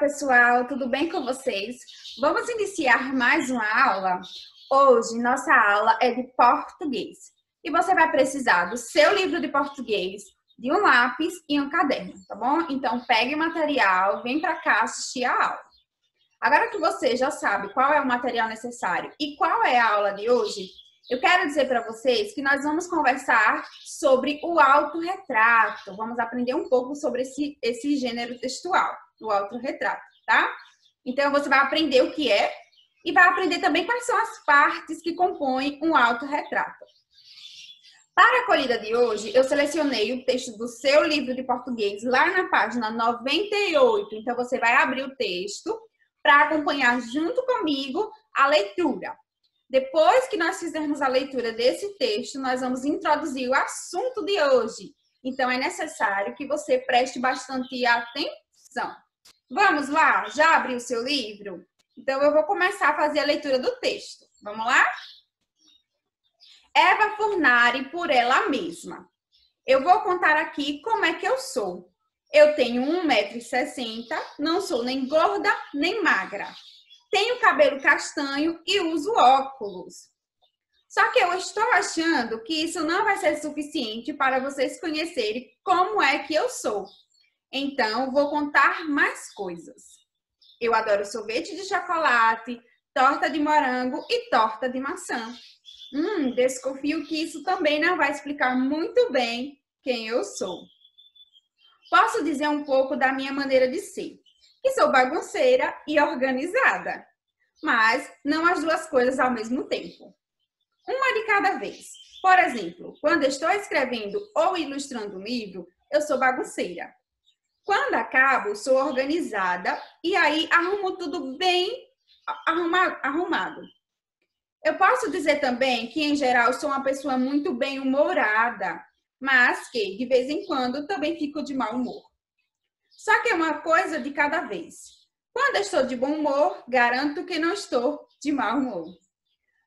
pessoal, tudo bem com vocês? Vamos iniciar mais uma aula? Hoje, nossa aula é de português. E você vai precisar do seu livro de português, de um lápis e um caderno, tá bom? Então, pegue o material, vem para cá assistir a aula. Agora que você já sabe qual é o material necessário e qual é a aula de hoje, eu quero dizer para vocês que nós vamos conversar sobre o autorretrato. Vamos aprender um pouco sobre esse gênero textual, o autorretrato, tá? Então, você vai aprender o que é e vai aprender também quais são as partes que compõem um autorretrato. Para a acolhida de hoje, eu selecionei o texto do seu livro de português lá na página 98. Então, você vai abrir o texto para acompanhar junto comigo a leitura. Depois que nós fizermos a leitura desse texto, nós vamos introduzir o assunto de hoje. Então, é necessário que você preste bastante atenção. Vamos lá? Já abriu o seu livro? Então, eu vou começar a fazer a leitura do texto. Vamos lá? Eva Furnari por ela mesma. Eu vou contar aqui como é que eu sou. Eu tenho 1,60 m, não sou nem gorda nem magra. Tenho cabelo castanho e uso óculos. Só que eu estou achando que isso não vai ser suficiente para vocês conhecerem como é que eu sou. Então, vou contar mais coisas. Eu adoro sorvete de chocolate, torta de morango e torta de maçã. Desconfio que isso também não vai explicar muito bem quem eu sou. Posso dizer um pouco da minha maneira de ser, que sou bagunceira e organizada, mas não as duas coisas ao mesmo tempo. Uma de cada vez. Por exemplo, quando estou escrevendo ou ilustrando um livro, eu sou bagunceira. Quando acabo, sou organizada e aí arrumo tudo bem arrumado. Eu posso dizer também que, em geral, sou uma pessoa muito bem-humorada, mas que, de vez em quando, também fico de mau humor. Só que é uma coisa de cada vez. Quando estou de bom humor, garanto que não estou de mau humor.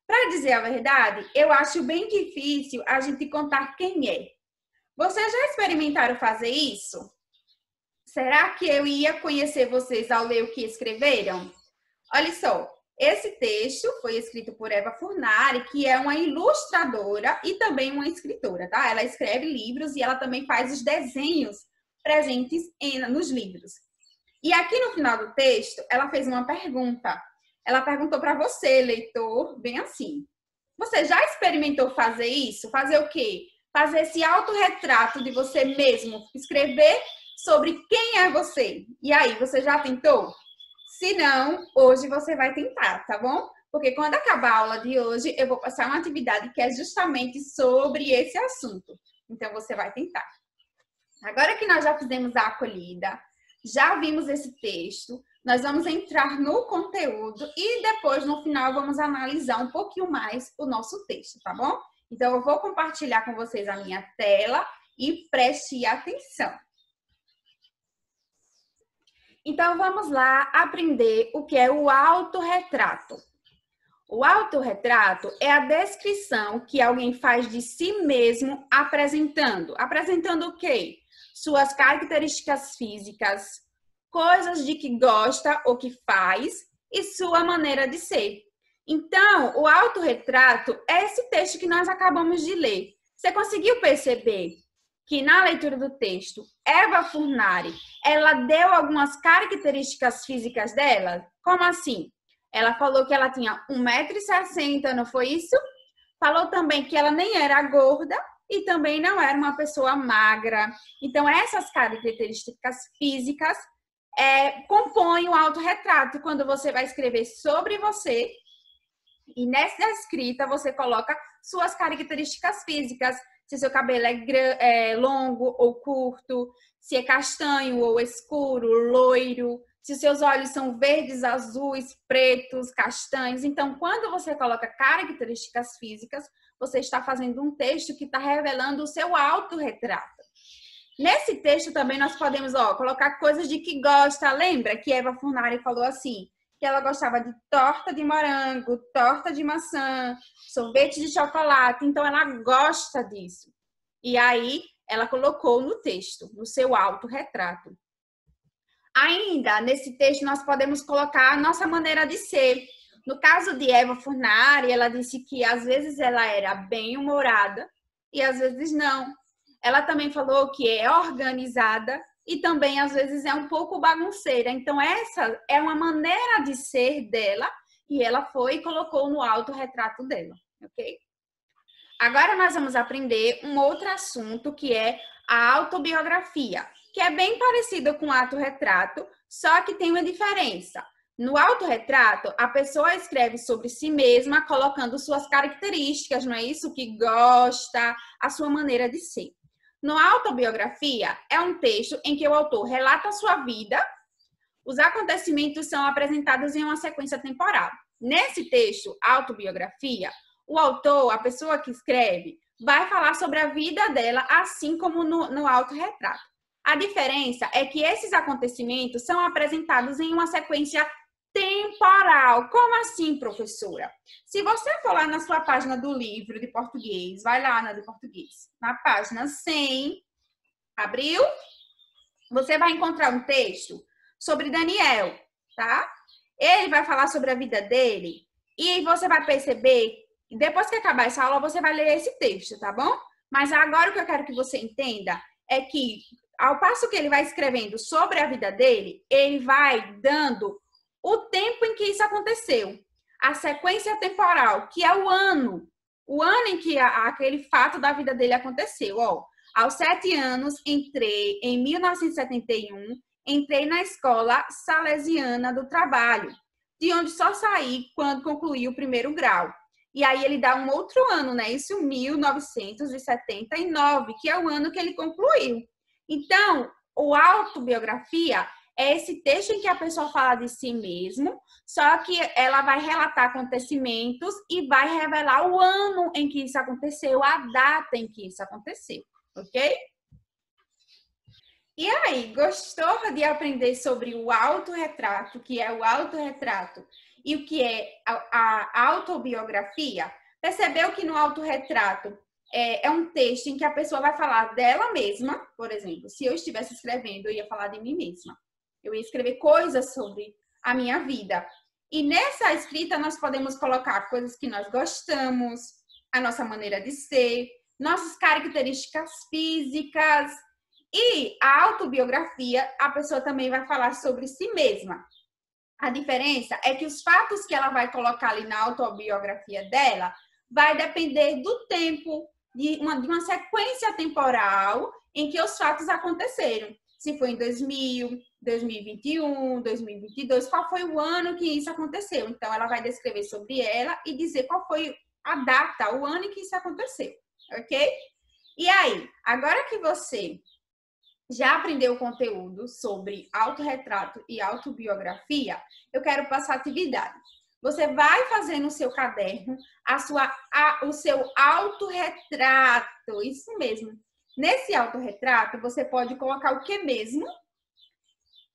Para dizer a verdade, eu acho bem difícil a gente contar quem é. Vocês já experimentaram fazer isso? Será que eu ia conhecer vocês ao ler o que escreveram? Olha só, esse texto foi escrito por Eva Furnari, que é uma ilustradora e também uma escritora, tá? Ela escreve livros e ela também faz os desenhos presentes nos livros. E aqui no final do texto, ela fez uma pergunta. Ela perguntou para você, leitor, bem assim. Você já experimentou fazer isso? Fazer o quê? Fazer esse autorretrato de você mesmo, escrever sobre quem é você. E aí, você já tentou? Se não, hoje você vai tentar, tá bom? Porque quando acabar a aula de hoje, eu vou passar uma atividade que é justamente sobre esse assunto. Então, você vai tentar. Agora que nós já fizemos a acolhida, já vimos esse texto, nós vamos entrar no conteúdo e depois, no final, vamos analisar um pouquinho mais o nosso texto, tá bom? Então, eu vou compartilhar com vocês a minha tela e preste atenção. Então, vamos lá aprender o que é o autorretrato. O autorretrato é a descrição que alguém faz de si mesmo apresentando. Apresentando o quê? Suas características físicas, coisas de que gosta ou que faz e sua maneira de ser. Então, o autorretrato é esse texto que nós acabamos de ler. Você conseguiu perceber que na leitura do texto, Eva Furnari, ela deu algumas características físicas dela? Como assim? Ela falou que ela tinha 1,60 m, não foi isso? Falou também que ela nem era gorda e também não era uma pessoa magra. Então, essas características físicas compõem o autorretrato. Quando você vai escrever sobre você, e nessa escrita você coloca suas características físicas, se seu cabelo é longo ou curto, se é castanho ou escuro, loiro, se seus olhos são verdes, azuis, pretos, castanhos. Então, quando você coloca características físicas, você está fazendo um texto que está revelando o seu autorretrato. Nesse texto também nós podemos colocar coisas de que gosta. Lembra que Eva Furnari falou assim, que ela gostava de torta de morango, torta de maçã, sorvete de chocolate. Então, ela gosta disso. E aí, ela colocou no texto, no seu autorretrato. Ainda, nesse texto, nós podemos colocar a nossa maneira de ser. No caso de Eva Furnari, ela disse que às vezes ela era bem-humorada e às vezes não. Ela também falou que é organizada e também às vezes é um pouco bagunceira. Então essa é uma maneira de ser dela e ela foi e colocou no autorretrato dela, ok? Agora nós vamos aprender um outro assunto que é a autobiografia, que é bem parecido com o autorretrato, só que tem uma diferença. No autorretrato, a pessoa escreve sobre si mesma, colocando suas características, não é isso? O que gosta, a sua maneira de ser. No autobiografia, é um texto em que o autor relata a sua vida, os acontecimentos são apresentados em uma sequência temporal. Nesse texto, autobiografia, o autor, a pessoa que escreve, vai falar sobre a vida dela, assim como no autorretrato. A diferença é que esses acontecimentos são apresentados em uma sequência temporal. Como assim, professora? Se você for lá na sua página do livro de português, vai lá na de português, na página 100, abriu, você vai encontrar um texto sobre Daniel, tá? Ele vai falar sobre a vida dele e você vai perceber, depois que acabar essa aula, você vai ler esse texto, tá bom? Mas agora o que eu quero que você entenda é que, ao passo que ele vai escrevendo sobre a vida dele, ele vai dando o tempo em que isso aconteceu, a sequência temporal, que é o ano em que aquele fato da vida dele aconteceu. Ó, aos 7 anos, entrei em 1971, entrei na escola salesiana do trabalho, de onde só saí quando concluí o primeiro grau. E aí ele dá um outro ano, né? Isso, 1979, que é o ano que ele concluiu. Então, o autobiografia é esse texto em que a pessoa fala de si mesmo, só que ela vai relatar acontecimentos e vai revelar o ano em que isso aconteceu, a data em que isso aconteceu, ok? E aí, gostou de aprender sobre o autorretrato, que é o autorretrato, e o que é a autobiografia? Percebeu que no autorretrato é um texto em que a pessoa vai falar dela mesma, por exemplo, se eu estivesse escrevendo, eu ia falar de mim mesma. Eu ia escrever coisas sobre a minha vida. E nessa escrita nós podemos colocar coisas que nós gostamos, a nossa maneira de ser, nossas características físicas. E a autobiografia, a pessoa também vai falar sobre si mesma. A diferença é que os fatos que ela vai colocar ali na autobiografia dela vai depender do tempo, de uma sequência temporal em que os fatos aconteceram. Se foi em 2000, 2021, 2022, qual foi o ano que isso aconteceu. Então, ela vai descrever sobre ela e dizer qual foi a data, o ano em que isso aconteceu, ok? E aí, agora que você já aprendeu o conteúdo sobre autorretrato e autobiografia, eu quero passar a atividade. Você vai fazer no seu caderno o seu autorretrato, isso mesmo. Nesse autorretrato, você pode colocar o que mesmo?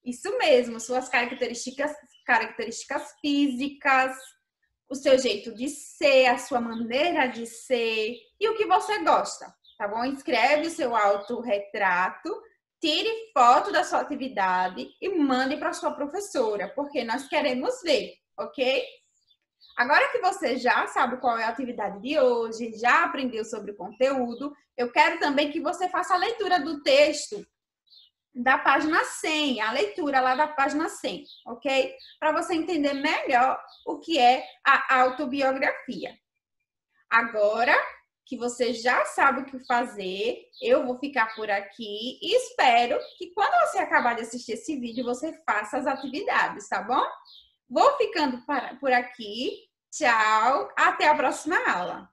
Isso mesmo, suas características físicas, o seu jeito de ser, a sua maneira de ser e o que você gosta, tá bom? Escreve o seu autorretrato, tire foto da sua atividade e mande para sua professora, porque nós queremos ver, ok? Agora que você já sabe qual é a atividade de hoje, já aprendeu sobre o conteúdo, eu quero também que você faça a leitura do texto da página 100, a leitura lá da página 100, ok? Para você entender melhor o que é a autobiografia. Agora que você já sabe o que fazer, eu vou ficar por aqui e espero que quando você acabar de assistir esse vídeo, você faça as atividades, tá bom? Vou ficando por aqui. Tchau, até a próxima aula.